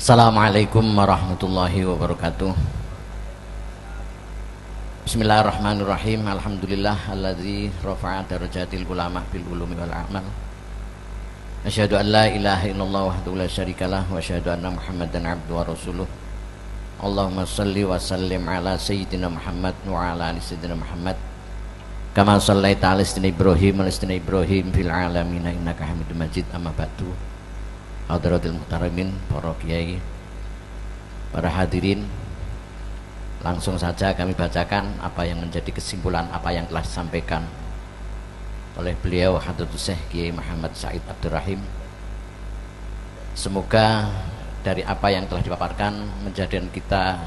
Assalamualaikum warahmatullahi wabarakatuh. Bismillahirrahmanirrahim. Alhamdulillah alladzi rafa'a darajatil ulama bil ulumi wal a'mal. Asyhadu an la ilaha illallah wahdahu la syarikalah wa asyhadu anna Muhammadan abduhu wa rasuluh. Allahumma shalli wa sallim ala sayyidina Muhammad wa ala ali sayyidina Muhammad. Kama shallaita ala sayyidina Ibrahim fil alamin innaka Hamidum Majid. Amma ba'du. Hadratil muhtaramin, para kiai, para hadirin, langsung saja kami bacakan apa yang menjadi kesimpulan apa yang telah disampaikan oleh beliau Hadratus Syekh Kiai Muhammad Said Abdul Rahim. Semoga dari apa yang telah dipaparkan menjadikan kita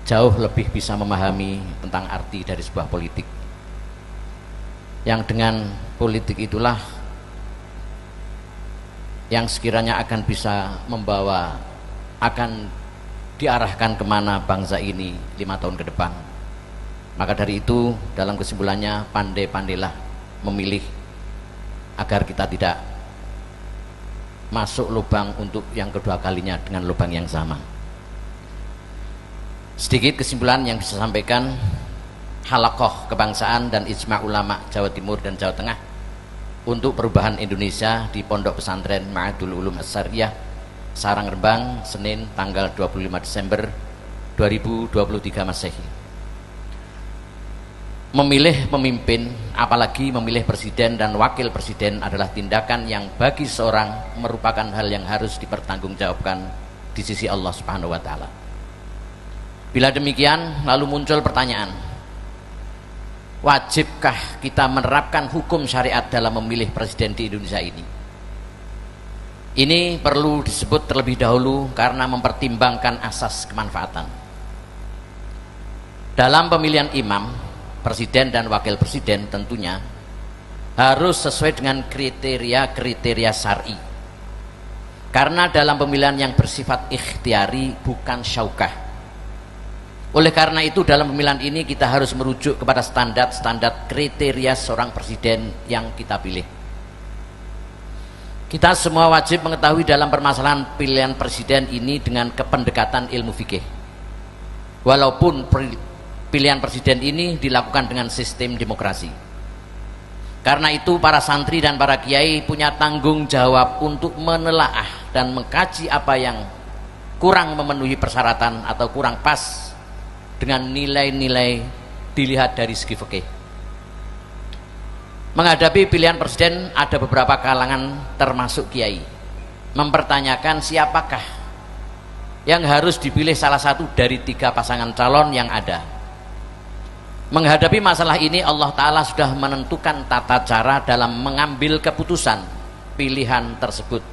jauh lebih bisa memahami tentang arti dari sebuah politik, yang dengan politik itulah yang sekiranya akan bisa membawa, akan diarahkan kemana bangsa ini 5 tahun ke depan. Maka dari itu dalam kesimpulannya, pandai-pandailah memilih agar kita tidak masuk lubang untuk yang kedua kalinya dengan lubang yang sama. Sedikit kesimpulan yang bisa sampaikan, halaqah kebangsaan dan ijma' ulama Jawa Timur dan Jawa Tengah untuk perubahan Indonesia di Pondok Pesantren Ma'hadul Ulum As-Syariah Sarang Rembang, Senin tanggal 25 Desember 2023 Masehi. Memilih pemimpin, apalagi memilih presiden dan wakil presiden, adalah tindakan yang bagi seorang merupakan hal yang harus dipertanggungjawabkan di sisi Allah Subhanahu wa taala. Bila demikian, lalu muncul pertanyaan, wajibkah kita menerapkan hukum syariat dalam memilih presiden di Indonesia ini? Ini perlu disebut terlebih dahulu karena mempertimbangkan asas kemanfaatan. Dalam pemilihan imam, presiden dan wakil presiden tentunya harus sesuai dengan kriteria-kriteria syar'i. Karena dalam pemilihan yang bersifat ikhtiari, bukan syaukah. Oleh karena itu dalam pemilihan ini kita harus merujuk kepada standar-standar kriteria seorang presiden yang kita pilih. Kita semua wajib mengetahui dalam permasalahan pilihan presiden ini dengan kependekatan ilmu fikih. Walaupun pilihan presiden ini dilakukan dengan sistem demokrasi. Karena itu para santri dan para kiai punya tanggung jawab untuk menelaah dan mengkaji apa yang kurang memenuhi persyaratan atau kurang pas dengan nilai-nilai dilihat dari segi fikih. Menghadapi pilihan presiden, ada beberapa kalangan termasuk kiai mempertanyakan siapakah yang harus dipilih salah satu dari 3 pasangan calon yang ada. Menghadapi masalah ini, Allah Ta'ala sudah menentukan tata cara dalam mengambil keputusan pilihan tersebut.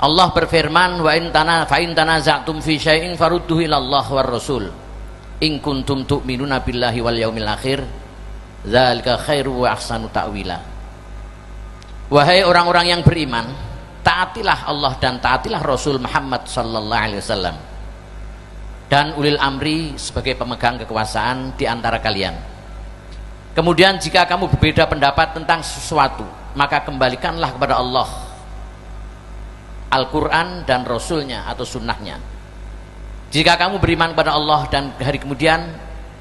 Allah berfirman, wa in tanaza'tum fi syai'in farudduhu ilallah war rasul in kuntum tu'minuna billahi wal yaumil akhir dzalika khairu wa ahsanu ta'wila. Wahai orang-orang yang beriman, taatilah Allah dan taatilah Rasul Muhammad sallallahu alaihi wasallam dan ulil amri sebagai pemegang kekuasaan di antara kalian. Kemudian jika kamu berbeda pendapat tentang sesuatu, maka kembalikanlah kepada Allah, Al-Quran dan Rasulnya atau sunnahnya. Jika kamu beriman kepada Allah dan hari kemudian,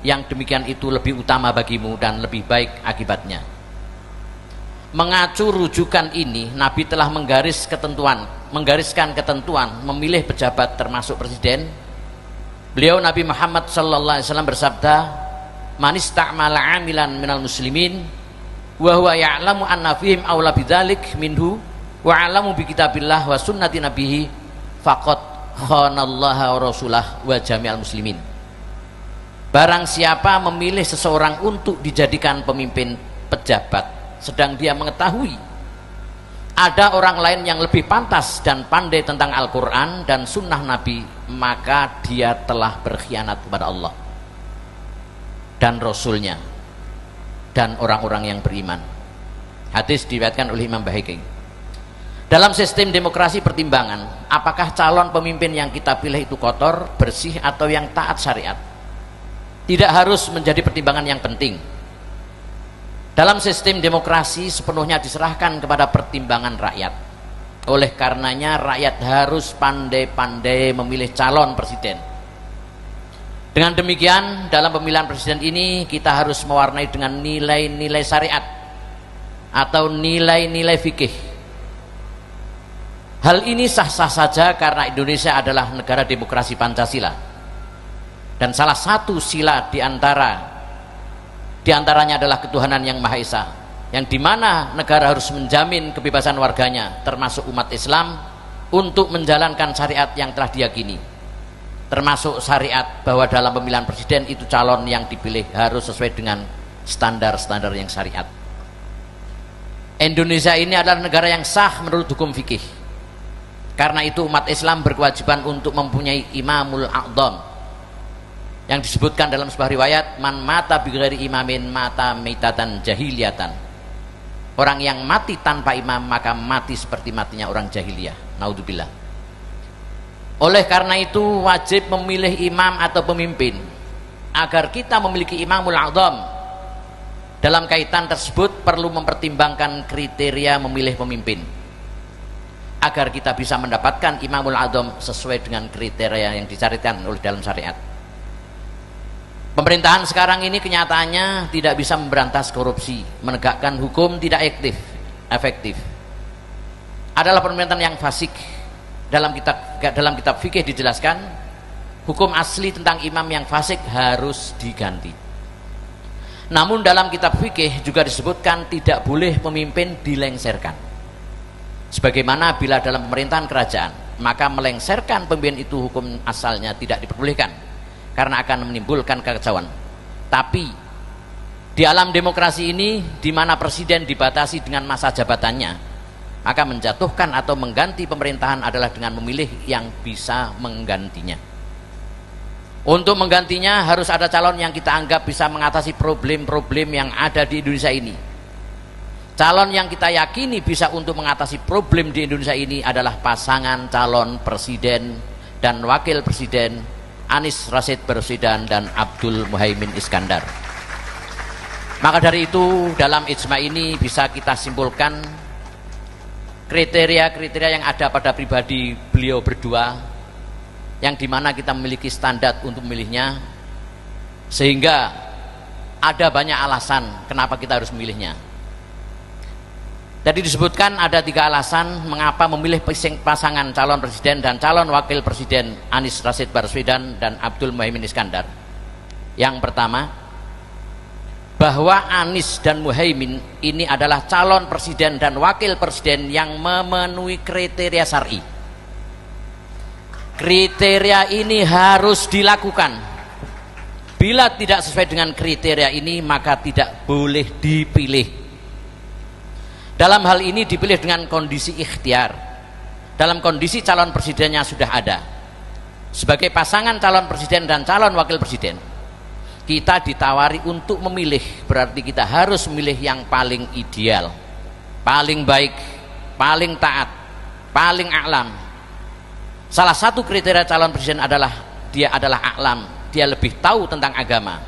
yang demikian itu lebih utama bagimu dan lebih baik akibatnya. Mengacu rujukan ini, Nabi telah menggariskan ketentuan memilih pejabat termasuk presiden. Beliau Nabi Muhammad sallallahu alaihi wasallam bersabda, "Man ista'mala 'amilan minal muslimin wa huwa ya'lamu anna fihim aula bidzalik minhu wa 'alamu bi kitabillah wa sunnati nabihi faqad khanallaha wa rasulah wa jami'al muslimin." Barang siapa memilih seseorang untuk dijadikan pemimpin pejabat sedang dia mengetahui ada orang lain yang lebih pantas dan pandai tentang Al-Quran dan sunnah Nabi, maka dia telah berkhianat kepada Allah dan Rasulnya dan orang-orang yang beriman. Hadis diriwayatkan oleh Imam Baihaqi. Dalam sistem demokrasi pertimbangan, apakah calon pemimpin yang kita pilih itu kotor, bersih, atau yang taat syariat, tidak harus menjadi pertimbangan yang penting. Dalam sistem demokrasi sepenuhnya diserahkan kepada pertimbangan rakyat. Oleh karenanya rakyat harus pandai-pandai memilih calon presiden. Dengan demikian dalam pemilihan presiden ini kita harus mewarnai dengan nilai-nilai syariat atau nilai-nilai fikih. Hal ini sah-sah saja karena Indonesia adalah negara demokrasi Pancasila, dan salah satu sila diantaranya adalah ketuhanan yang Maha Esa, yang dimana negara harus menjamin kebebasan warganya termasuk umat Islam untuk menjalankan syariat yang telah diyakini, termasuk syariat bahwa dalam pemilihan presiden itu calon yang dipilih harus sesuai dengan standar-standar yang syariat. Indonesia ini adalah negara yang sah menurut hukum fikih. Karena itu umat Islam berkewajiban untuk mempunyai imamul a'dham, yang disebutkan dalam sebuah riwayat, man mata bighairi imamin mata maitatan jahiliyatan. Orang yang mati tanpa imam maka mati seperti matinya orang jahiliyah. Naudzubillah. Oleh karena itu wajib memilih imam atau pemimpin. Agar kita memiliki imamul a'dham, dalam kaitan tersebut perlu mempertimbangkan kriteria memilih pemimpin, agar kita bisa mendapatkan imamul a'dham sesuai dengan kriteria yang dicarikan oleh dalam syariat. Pemerintahan sekarang ini kenyataannya tidak bisa memberantas korupsi, menegakkan hukum tidak efektif. Adalah pemerintahan yang fasik. Dalam kitab fikih dijelaskan, hukum asli tentang imam yang fasik harus diganti. Namun dalam kitab fikih juga disebutkan tidak boleh pemimpin dilengsarkan. Sebagaimana bila dalam pemerintahan kerajaan, maka melengsarkan pemimpin itu hukum asalnya tidak diperbolehkan, karena akan menimbulkan kekacauan. Tapi di alam demokrasi ini, di mana presiden dibatasi dengan masa jabatannya, maka menjatuhkan atau mengganti pemerintahan adalah dengan memilih yang bisa menggantinya. Untuk menggantinya harus ada calon yang kita anggap bisa mengatasi problem-problem yang ada di Indonesia ini. Calon yang kita yakini bisa untuk mengatasi problem di Indonesia ini adalah pasangan calon presiden dan wakil presiden Anies Rashid Baswedan dan Abdul Muhaimin Iskandar. Maka dari itu dalam ijma ini bisa kita simpulkan kriteria-kriteria yang ada pada pribadi beliau berdua, yang dimana kita memiliki standar untuk memilihnya, sehingga ada banyak alasan kenapa kita harus memilihnya. Tadi disebutkan ada 3 alasan mengapa memilih pasangan calon presiden dan calon wakil presiden Anies Rashid Baswedan dan Abdul Muhaimin Iskandar. Yang pertama, bahwa Anies dan Muhaimin ini adalah calon presiden dan wakil presiden yang memenuhi kriteria syar'i. Kriteria ini harus dilakukan. Bila tidak sesuai dengan kriteria ini, maka tidak boleh dipilih. Dalam hal ini dipilih dengan kondisi ikhtiar. Dalam kondisi calon presidennya sudah ada. Sebagai pasangan calon presiden dan calon wakil presiden, kita ditawari untuk memilih, berarti kita harus memilih yang paling ideal, paling baik, paling taat, paling a'lam. Salah satu kriteria calon presiden adalah dia adalah a'lam, dia lebih tahu tentang agama,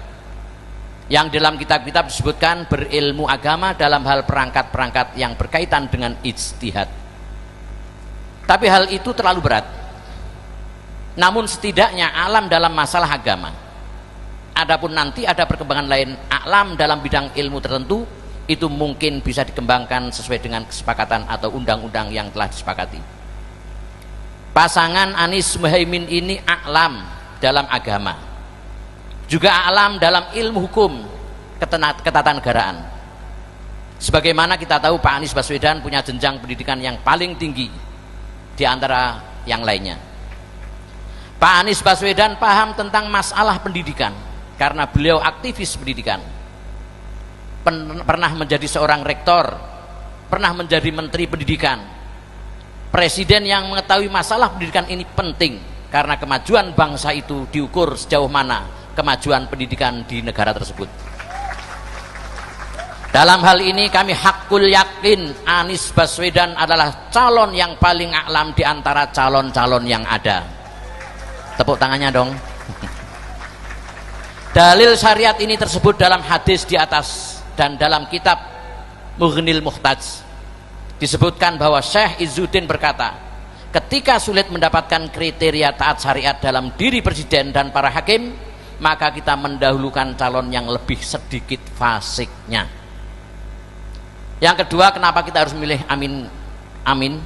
yang dalam kitab-kitab disebutkan berilmu agama dalam hal perangkat-perangkat yang berkaitan dengan ijtihad. Tapi hal itu terlalu berat. Namun setidaknya alam dalam masalah agama. Adapun nanti ada perkembangan lain, alam dalam bidang ilmu tertentu, itu mungkin bisa dikembangkan sesuai dengan kesepakatan atau undang-undang yang telah disepakati. Pasangan Anies Muhaimin ini alam dalam agama, juga alam dalam ilmu hukum ketatanegaraan. Sebagaimana kita tahu Pak Anies Baswedan punya jenjang pendidikan yang paling tinggi di antara yang lainnya. Pak Anies Baswedan paham tentang masalah pendidikan karena beliau aktivis pendidikan, pernah menjadi seorang rektor, pernah menjadi menteri pendidikan, presiden yang mengetahui masalah pendidikan ini penting karena kemajuan bangsa itu diukur sejauh mana kemajuan pendidikan di negara tersebut. Dalam hal ini kami hakul yakin Anies Baswedan adalah calon yang paling a'lam di antara calon-calon yang ada. Tepuk tangannya dong. Dalil syariat ini tersebut dalam hadis di atas dan dalam kitab Mughnil Muhtaj. Disebutkan bahwa Syekh Izzuddin berkata, ketika sulit mendapatkan kriteria taat syariat dalam diri presiden dan para hakim, maka kita mendahulukan calon yang lebih sedikit fasiknya. Yang kedua, kenapa kita harus memilih amin?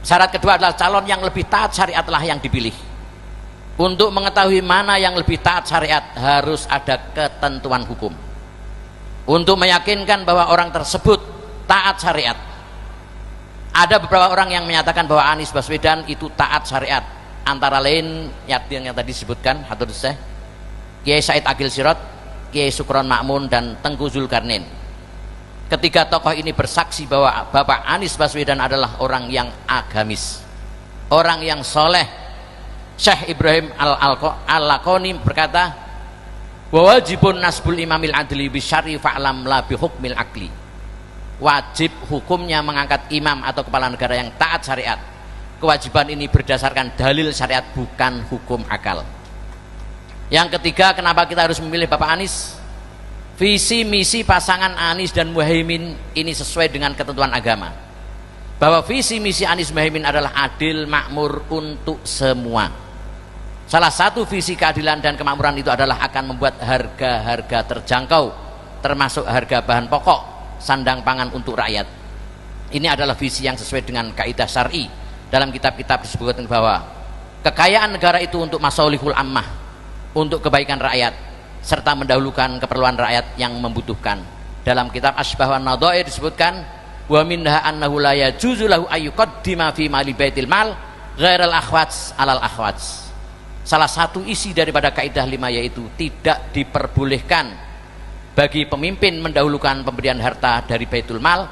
Syarat kedua adalah calon yang lebih taat syariatlah yang dipilih. Untuk mengetahui mana yang lebih taat syariat harus ada ketentuan hukum. Untuk meyakinkan bahwa orang tersebut taat syariat, ada beberapa orang yang menyatakan bahwa Anies Baswedan itu taat syariat, antara lain yang tadi disebutkan Hatur Syekh, Kiai Said Akil Sirot, Kiai Sukron Makmun, dan Tengku Zulkarnain. Ketiga tokoh ini bersaksi bahwa Bapak Anies Baswedan adalah orang yang agamis, orang yang soleh. Syekh Ibrahim Al-Laqani berkata, wajibun nasbul imamil adli bisyari fa'lam la bihukmil akli. Wajib hukumnya mengangkat imam atau kepala negara yang taat syariat. Kewajiban ini berdasarkan dalil syariat, bukan hukum akal. Yang ketiga, kenapa kita harus memilih Bapak Anies? Visi misi pasangan Anies dan Muhaimin ini sesuai dengan ketentuan agama, bahwa visi misi Anies Muhaimin adalah adil makmur untuk semua. Salah satu visi keadilan dan kemakmuran itu adalah akan membuat harga-harga terjangkau, termasuk harga bahan pokok, sandang pangan untuk rakyat. Ini adalah visi yang sesuai dengan kaidah syar'i. Dalam kitab-kitab disebutkan bahwa kekayaan negara itu untuk masalihul ammah, untuk kebaikan rakyat, serta mendahulukan keperluan rakyat yang membutuhkan. Dalam kitab Asbah wan Nadhair disebutkan, wa minha annahu la yajuzu lahu ayyuqaddima fi mali baitil mal ghairal akhwats alal akhwats. Salah satu isi daripada kaidah 5 yaitu tidak diperbolehkan bagi pemimpin mendahulukan pemberian harta dari baitul mal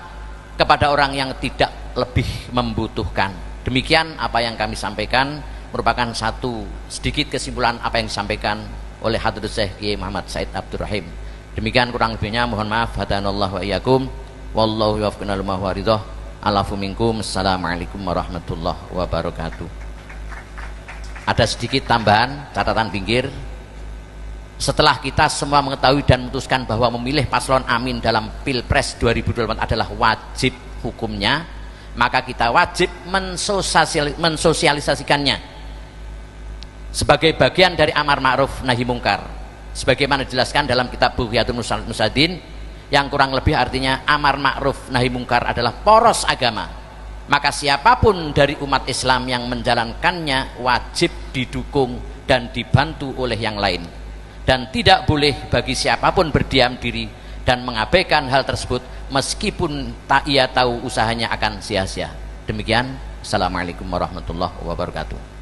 kepada orang yang tidak lebih membutuhkan. Demikian apa yang kami sampaikan, merupakan satu sedikit kesimpulan apa yang disampaikan oleh Hadratus Syekh Kiai Muhammad Said Abdurrahim. Demikian kurang lebihnya mohon maaf. Hadanallahu wa iyyakum, wallahu yuwaffiquna lima huwa ridha. Alafu minkum. Assalamualaikum warahmatullahi wabarakatuh. Ada sedikit tambahan catatan pinggir. Setelah kita semua mengetahui dan memutuskan bahwa memilih paslon amin dalam Pilpres 2024 adalah wajib hukumnya, maka kita wajib mensosialisasikannya sebagai bagian dari amar ma'ruf nahi mungkar, sebagaimana dijelaskan dalam kitab Bughyatul Musadin, yang kurang lebih artinya amar ma'ruf nahi mungkar adalah poros agama. Maka siapapun dari umat Islam yang menjalankannya wajib didukung dan dibantu oleh yang lain, dan tidak boleh bagi siapapun berdiam diri dan mengabaikan hal tersebut meskipun tak ia tahu usahanya akan sia-sia. Demikian. Assalamualaikum warahmatullahi wabarakatuh.